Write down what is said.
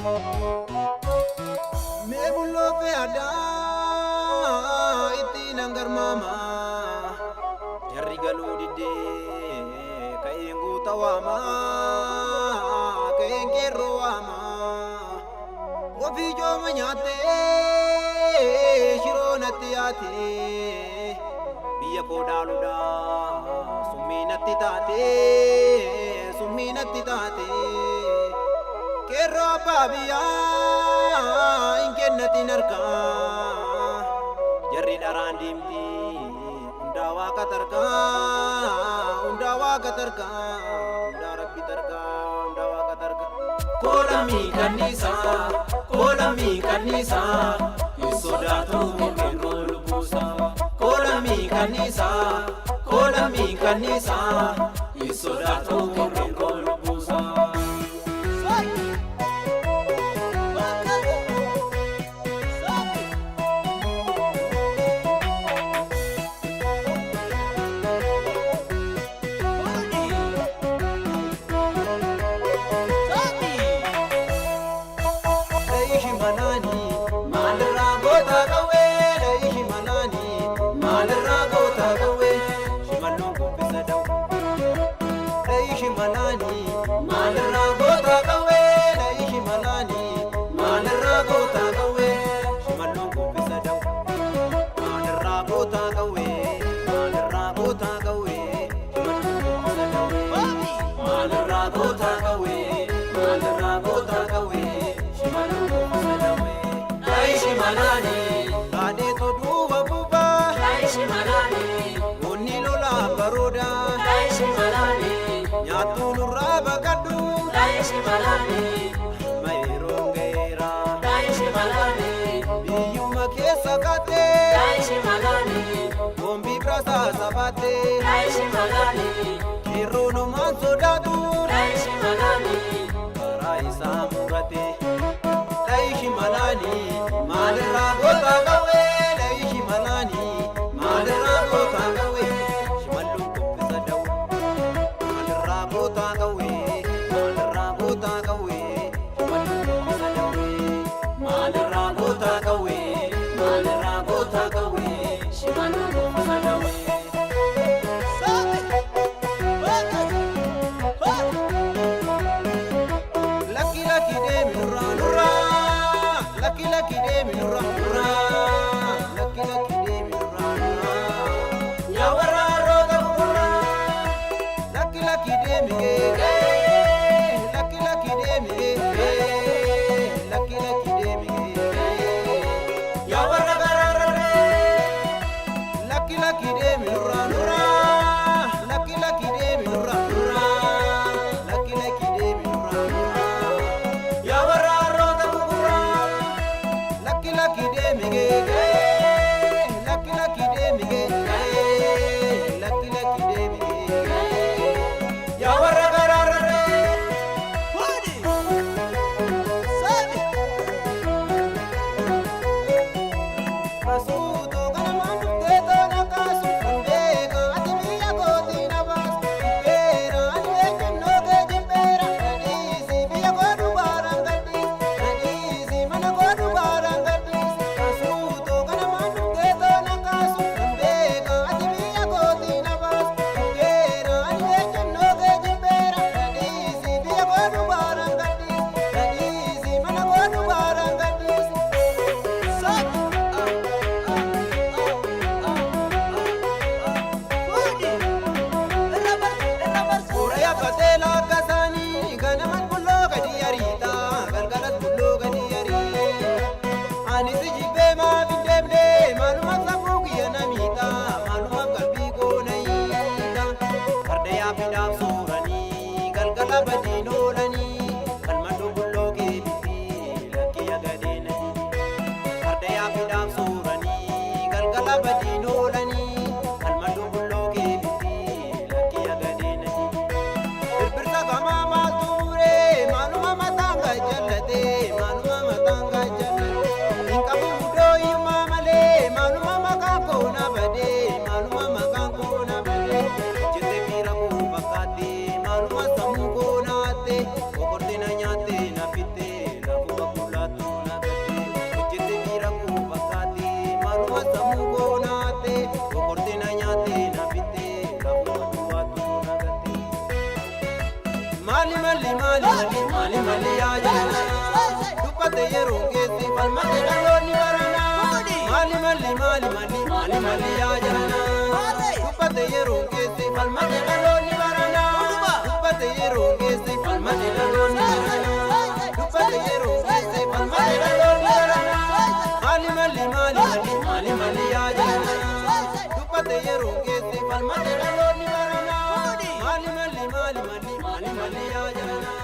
Me bullo pe ada iti nangar mama jarri galu dide kayengu tawama kayengero ama ofi jo manyate shiro natiyate biya ko daluda summinatti taate kerro babiya inkennati narka jarri daran dimti undawa katarka unda rabbi tarka undawa katarka kolami kanisa isodatu kerro lubusa kolami kanisa isodatu kerro lubusa Sabate Aishi Malani Kirono Mansodatu Aishi Malani Raisa Mugate Aishi Malani Malera Gota Gawe Aishi Malani Malera Gota Gawe Shimalum Kupisadaw Malera Gota Gawe Malera Gota Gawe Shimalum Kupisadaw Malera Gota Gawe Malera Gota Gawe Shimalum Kupisadaw Lucky dubbate yeroo geesse falmate dhaloonni barana maali yaa jarana dubbate yeroo geesse falmate dhaloonni barana dubbate yeroo geesse falmate dhaloonni barana dubbate yeroo geesse falmate dhaloonni barana maali yaa jarana dubbate yeroo geesse falmate dhaloonni barana maali yaa jarana